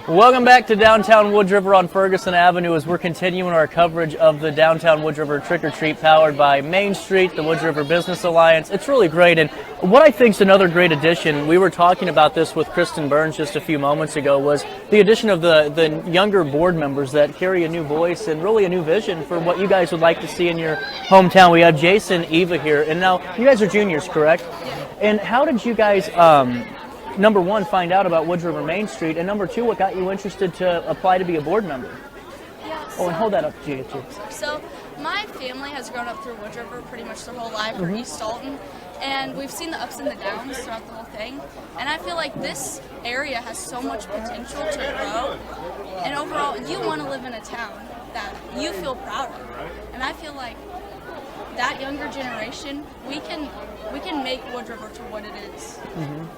Welcome back to downtown Wood River on Ferguson Avenue as we're continuing our coverage of the downtown Wood River Trick or Treat powered by Main Street, the Wood River Business Alliance. It's really great, and what I think is another great addition, we were talking about this with Kristen Burns just a few moments ago, was the addition of the younger board members that carry a new voice and really a new vision for what you guys would like to see in your hometown. We have Jason, Eva here, and now you guys are juniors, correct? Yeah. And how did you guys number one, find out about Wood River Main Street, and number two, what got you interested to apply to be a board member? Yeah, and hold that up to you, too. So my family has grown up through Wood River pretty much their whole life, or East Dalton, and we've seen the ups and the downs throughout the whole thing. And I feel like this area has so much potential to grow, and overall, you want to live in a town that you feel proud of. And I feel like that younger generation, we can make Wood River to what it is,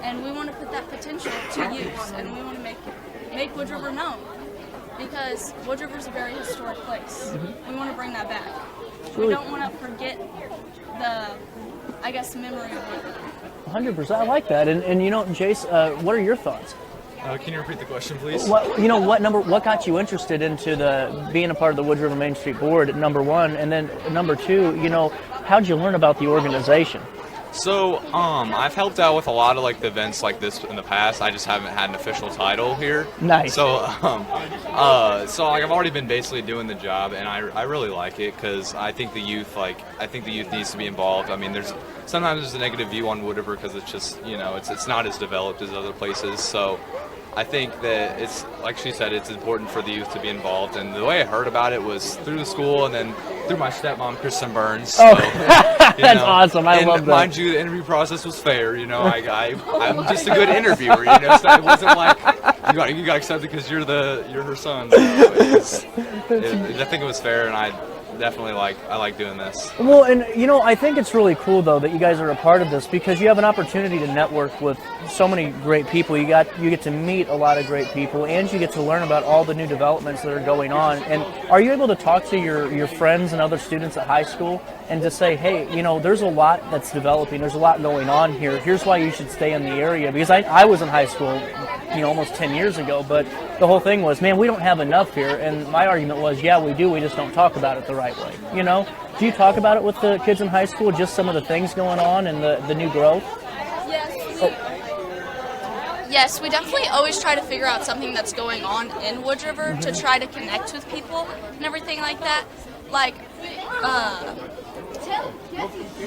and we want to put that potential to use, and we want to make Wood River known, because Wood River is a very historic place. We want to bring that back. We don't want to forget the, I guess, memory of Wood River. 100%, I like that. And you know, Jace, what are your thoughts? Can you repeat the question, please? What got you interested into being a part of the Wood River Main Street Board, number one, and then number two, how'd you learn about the organization? So, I've helped out with a lot of the events like this in the past. I just haven't had an official title here. Nice. So, I've already been basically doing the job, and I really like it because I think the youth needs to be involved. I mean, sometimes there's a negative view on Wood River because it's just it's not as developed as other places. So, I think that it's, like she said, it's important for the youth to be involved. And the way I heard about it was through the school and then through my stepmom, Kristen Burns. So, that's awesome. I love that. Mind you, the interview process was fair. I'm just a good interviewer. So it wasn't like you got accepted because you're her son. So I think it was fair, and I definitely like doing this. Well, and I think it's really cool though that you guys are a part of this, because you have an opportunity to network with so many great people. You get to meet a lot of great people, and you get to learn about all the new developments that are going on. And are you able to talk to your friends and other students at high school and to say, hey, there's a lot that's developing, there's a lot going on here, here's why you should stay in the area? Because I was in high school almost 10 years ago, but the whole thing was, man, we don't have enough here. And my argument was, yeah, we do, we just don't talk about it the right way. Do you talk about it with the kids in high school, just some of the things going on and the new growth? Yes, we definitely always try to figure out something that's going on in Wood River to try to connect with people and everything like that. Like,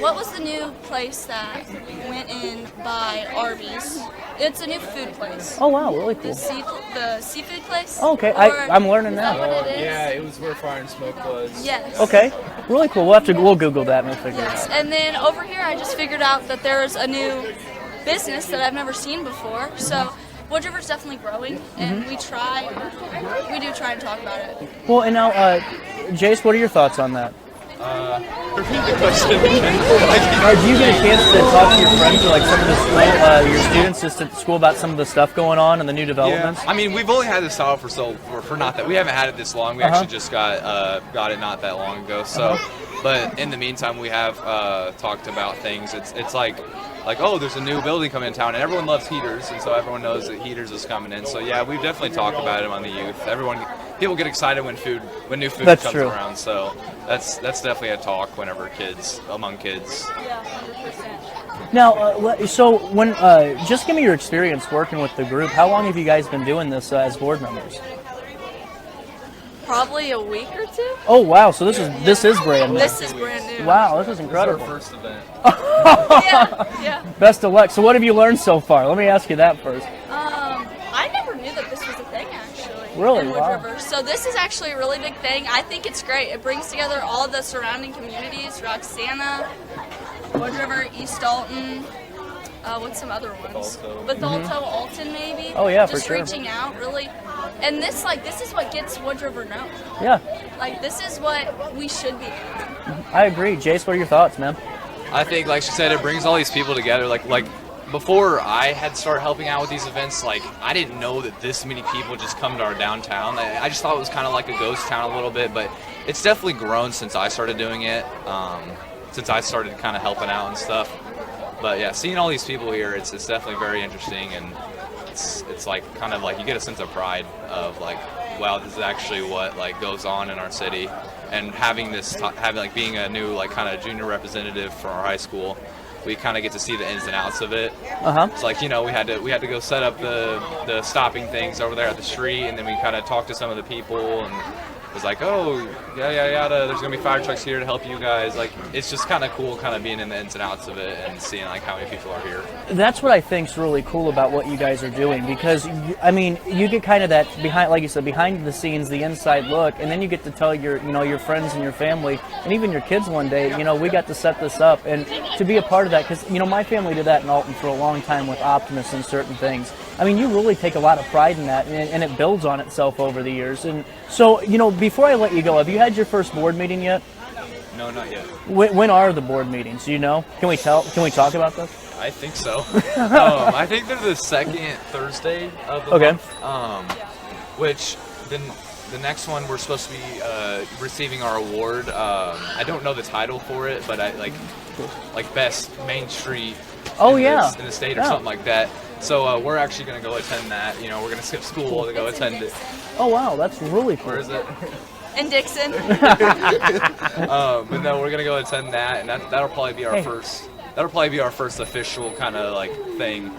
what was the new place that went in by Arby's? It's a new food place. Oh wow, really cool. The seafood place. Oh, okay, I'm learning now. Yeah, it was where Fire and Smoke was. Yes. Okay, really cool. We'll Google that and we'll figure it out. And then over here, I just figured out that there's a new business that I've never seen before. So Wood River's definitely growing, and we do try and talk about it. Well, and now, Jace, what are your thoughts on that? Repeat the question. Do you get a chance to talk to your friends or some of the school, your students just at school about some of the stuff going on and the new developments? Yeah. I mean, we've only had this style for not that we haven't had it this long. We actually just got it not that long ago. So, but in the meantime, we have talked about things. It's like, oh, there's a new building coming in town, and everyone loves heaters, and so everyone knows that heaters is coming in. So yeah, we've definitely talked about it among the youth. People get excited when new food comes around. So that's definitely a talk among kids. Yeah, 100%. Now, so when just give me your experience working with the group. How long have you guys been doing this as board members? Probably a week or two. Oh wow! So this is brand new. This is brand new. Wow, this is incredible. This is our first event. Yeah. Best of luck. So what have you learned so far? Let me ask you that first. I never knew that this was a thing actually. Really? In Wood Wow. River. So this is actually a really big thing. I think it's great. It brings together all of the surrounding communities: Roxana, Wood River, East Dalton. What's some other ones? Bethalto, Alton, maybe. Oh yeah, just for sure. reaching out, really. And this is what gets Wood River known. Yeah. This is what we should be doing. I agree. Jace, what are your thoughts, man? I think, like she said, it brings all these people together. Like before I had started helping out with these events, I didn't know that this many people just come to our downtown. I just thought it was kind of like a ghost town a little bit, but it's definitely grown since I started doing it, since I started kind of helping out and stuff. But yeah, seeing all these people here, it's definitely very interesting, and it's like kind of like you get a sense of pride of like, wow, this is actually what like goes on in our city, and having like being a new like kind of junior representative for our high school, we kind of get to see the ins and outs of it. It's like, you know, we had to go set up the stopping things over there at the street, and then we kind of talked to some of the people, and it was like, oh, yada, there's gonna be fire trucks here to help you guys. Like, it's just kind of cool, kind of being in the ins and outs of it and seeing like how many people are here. That's what I think's really cool about what you guys are doing, because I mean, you get kind of that behind, like you said, behind the scenes, the inside look, and then you get to tell your friends and your family and even your kids one day, we got to set this up, and to be a part of that, because my family did that in Alton for a long time with Optimus and certain things. I mean, you really take a lot of pride in that, and it builds on itself over the years. And so, before I let you go, have you had your first board meeting yet? No, not yet. When are the board meetings? Do you know? Can we talk about this? I think so. I think they're the second Thursday of the month. Which then the next one we're supposed to be receiving our award. I don't know the title for it, but I like best Main Street. In the state or something like that. So we're actually going to go attend that. We're going to skip school to go attend it. Oh wow, that's really cool. Where is it? In Dixon. But no, we're going to go attend that, and that'll probably be our first. That'll probably be our first official kind of like thing.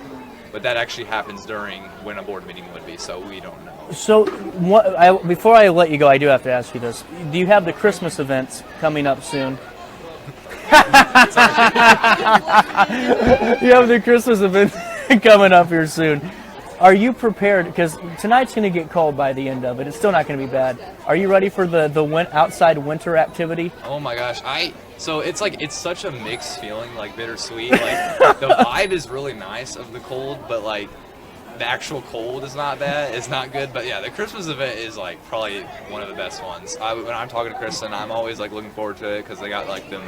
But that actually happens during when a board meeting would be, so we don't know. So before I let you go, I do have to ask you this. Do you have the Christmas events coming up soon? You have the Christmas event coming up here soon. Are you prepared? Because tonight's going to get cold by the end of it. It's still not going to be bad. Are you ready for the outside winter activity? Oh my gosh, so it's like it's such a mixed feeling, like bittersweet. Like the vibe is really nice of the cold, but like the actual cold is not bad. It's not good, but yeah, the Christmas event is like probably one of the best ones. When I'm talking to Kristen, I'm always like looking forward to it because they got like the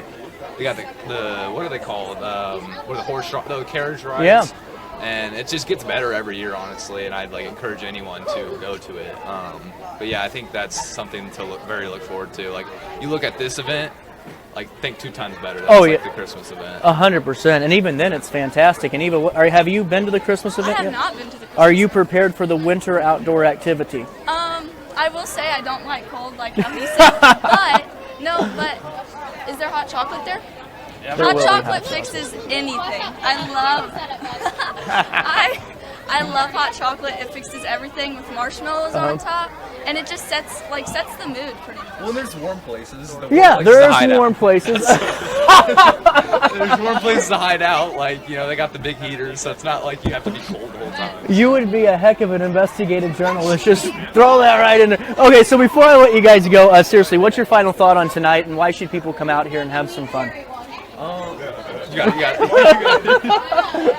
what are they called? What are the carriage rides? Yeah. And it just gets better every year, honestly, and I'd like encourage anyone to go to it. But yeah, I think that's something to look forward to. Like you look at this event, like think 2 times better. That's the Christmas event. 100%, and even then it's fantastic. And even have you been to the Christmas event yet? I have not been to the Christmas. Are you prepared for the winter outdoor activity? I will say I don't like cold, like how he said, but is there hot chocolate there? Yeah, hot chocolate fixes anything. I love hot chocolate. It fixes everything with marshmallows on top, and it just sets the mood pretty much. Well, there's warm places. There's warm places. There's warm places to hide out. Like, they got the big heaters, so it's not like you have to be cold the whole time. You would be a heck of an investigative journalist. Just throw that right in there. Okay, so before I let you guys go, seriously, what's your final thought on tonight, and why should people come out here and have some fun? You got it.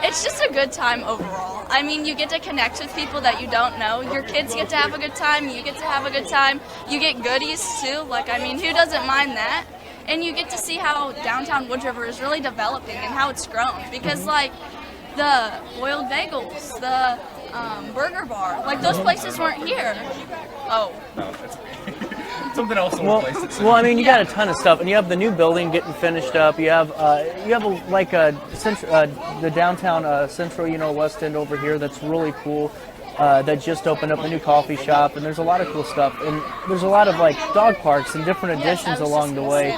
It's just a good time overall. I mean, you get to connect with people that you don't know. Your kids get to have a good time. You get to have a good time. You get goodies too. Like, I mean, who doesn't mind that? And you get to see how downtown Wood River is really developing and how it's grown. Because like the boiled bagels, the burger bar, like those places weren't here. Oh. No, it's something else. Well, I mean, you got a ton of stuff, and you have the new building getting finished up. You have the downtown Central, West End over here that's really cool. That just opened up a new coffee shop, and there's a lot of cool stuff. And there's a lot of like dog parks and different additions along the way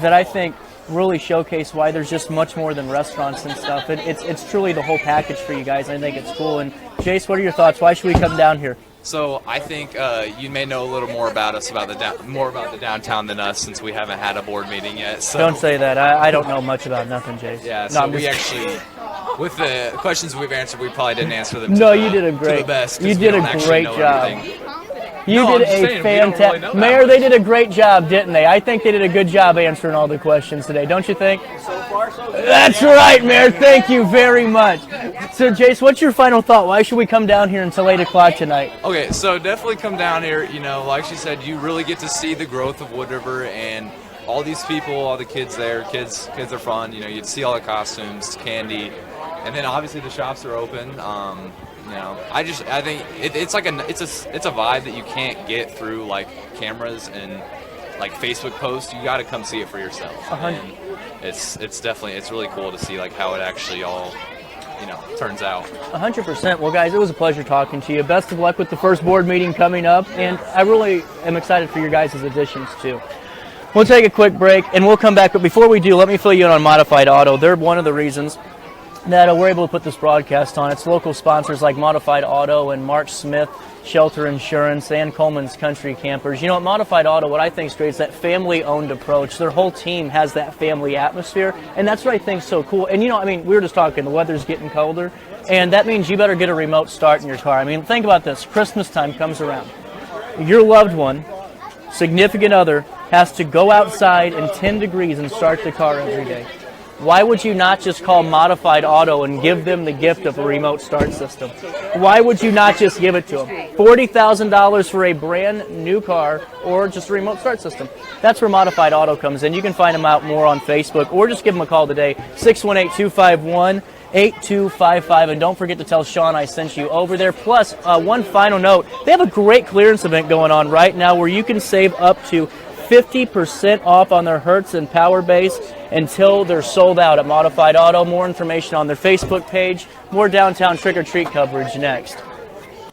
that I think really showcase why there's just much more than restaurants and stuff. It's truly the whole package for you guys, and I think it's cool. And Jace, what are your thoughts? Why should we come down here? So I think you may know a little more about us, more about the downtown than us, since we haven't had a board meeting yet. So. Don't say that. I don't know much about nothing, Jace. Yeah, so we actually, with the questions we've answered, we probably didn't answer them you did a great, to the best. You did a great job. Everything. You did a fantastic. Mayor, they did a great job, didn't they? I think they did a good job answering all the questions today, don't you think? So far, so good. That's right, Mayor. Thank you very much. So, Jace, what's your final thought? Why should we come down here until 8 o'clock tonight? Okay, so definitely come down here. Like she said, you really get to see the growth of Wood River and all these people, all the kids there. Kids are fun. You'd see all the costumes, candy, and then obviously the shops are open. I think it's a vibe that you can't get through like cameras and like Facebook posts. You got to come see it for yourself. And it's really cool to see like how it actually all turns out. 100%. Well, guys, it was a pleasure talking to you. Best of luck with the first board meeting coming up, and I really am excited for your guys' additions too. We'll take a quick break, and we'll come back. But before we do, let me fill you in on Modified Auto. They're one of the reasons that we're able to put this broadcast on. It's local sponsors like Modified Auto and Mark Smith, Shelter Insurance, and Coleman's Country Campers. You know, at Modified Auto, what I think is great is that family-owned approach. Their whole team has that family atmosphere, and that's what I think is so cool. And, you know, I mean, we were just talking, the weather's getting colder, and that means you better get a remote start in your car. I mean, think about this. Christmas time comes around. Your loved one, significant other, has to go outside in 10 degrees and start the car every day. Why would you not just call Modified Auto and give them the gift of a remote start system? Why would you not just give it to them? $40,000 for a brand new car or just a remote start system. That's where Modified Auto comes in. You can find them out more on Facebook or just give them a call today, 618-251-8255. And don't forget to tell Sean I sent you over there. Plus, one final note, they have a great clearance event going on right now where you can save up to 50% off on their Hertz and Power Base until they're sold out at Modified Auto. More information on their Facebook page. More downtown trick-or-treat coverage next.